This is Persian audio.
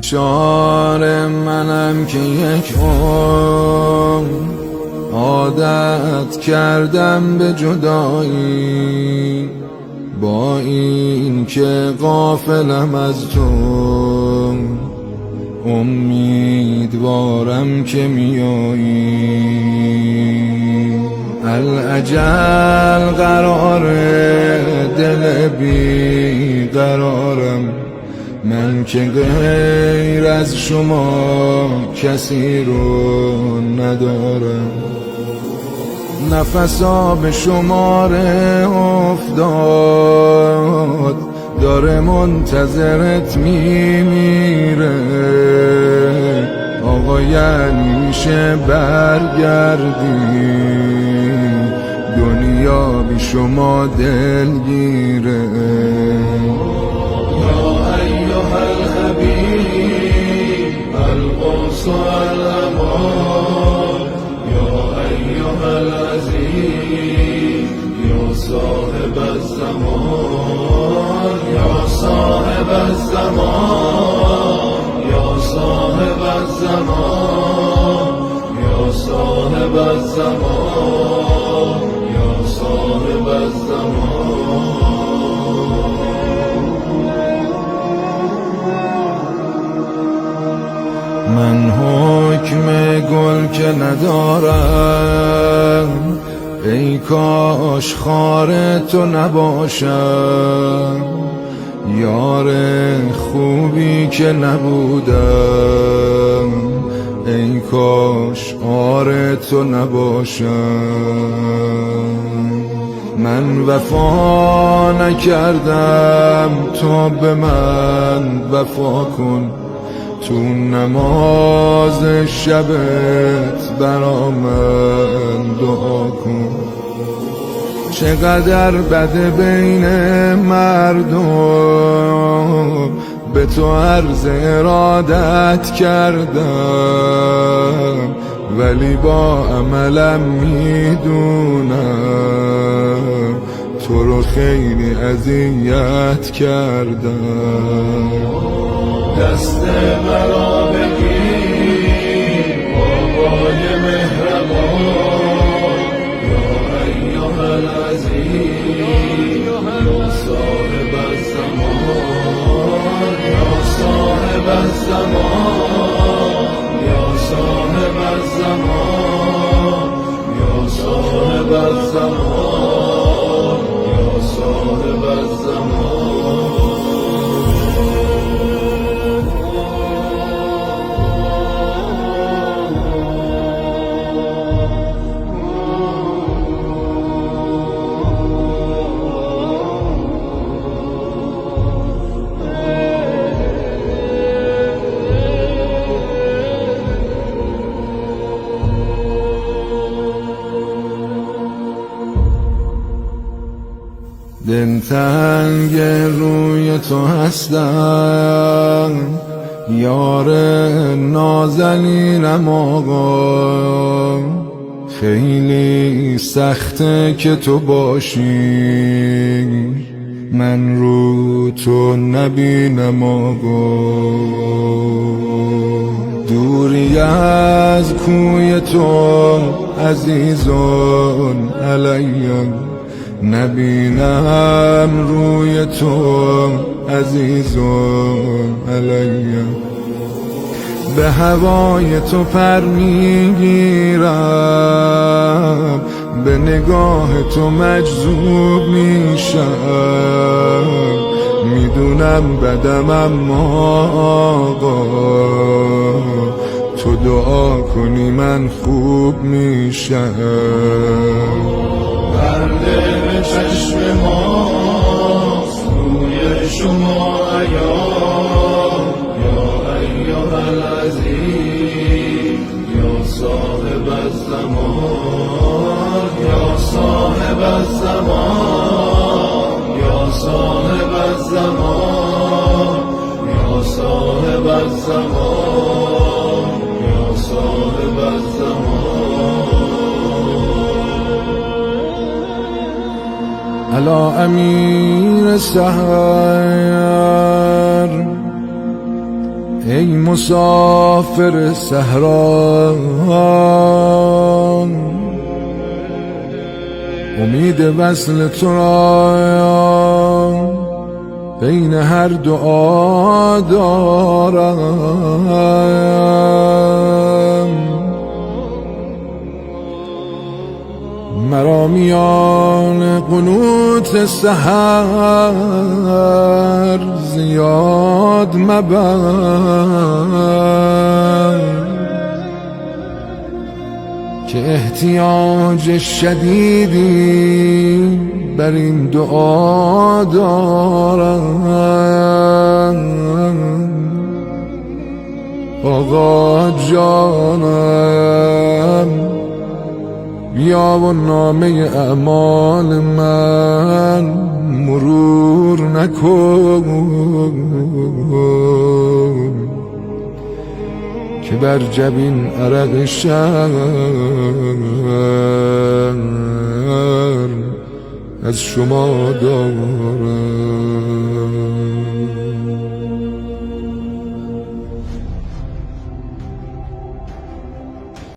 بیچاره منم که یک عمر عادت کردم به جدایی، با این که غافلم از تو امیدوارم که میایی. الاجل قراره دل بی قرارم، من که غیر از شما کسی رو ندارم. نفسا به شماره افتاد، داره منتظرت میمیره. آقا یعنی میشه برگردی، دنیا بی شما دلگیره. یا ایها الحبیب القدس الامان، یا ایها العزیز یا صاحب الزمان، یا صاحب الزمان، یا صاحب الزمان، یا صاحب الزمان، یا صاحب الزمان. من حکم گل که ندارم، ای کاش خار تو نباشم. یار خوبی که نبودم، ای کاش آر تو نباشم. من وفا نکردم، تو به من وفا کن. تو نماز شبت برا من دعا کن. چقدر بده بین مردم، به تو عرض ارادت کردم، ولی با عملم میدونم تو رو خیلی اذیت کردم. دست مرا بگیر بابای مهربان، یا ایها العزیز یا صاحب الزمان، یا صاحب الزمان، یا صاحب الزمان، یا صاحب الزمان، یا صاحب الزمان. دلتنگ روی تو هستم، یار نازنینم آقا. خیلی سخته که تو باشی، من رو تو نبینم آقا. دوری از کوی تو عزیزان علیم، نبینم روی تو عزیزان علیم. به هوای تو پر میگیرم، به نگاه تو مجذوب میشم. میدونم بدم اما آقا، تو دعا کنی من خوب میشم. بنده به چشم ماست روی شما عیان، یا ایها العزیز یا صاحب الزمان، یا صاحب الزمان، یا صاحب الزمان، یا صاحب الزمان، یا صاحب الزمان. علا امیر سحر، ای مسافر صحرا، امید وصل تو را بین هر دعا دارم. مرا میان قنوت سحر زیاد مبر، که احتیاج شدیدی بر این دعا دارم. آقا جانم بیا و نامه اعمال من مرور نکن، که بر جبین عرق شرم از شما دارم.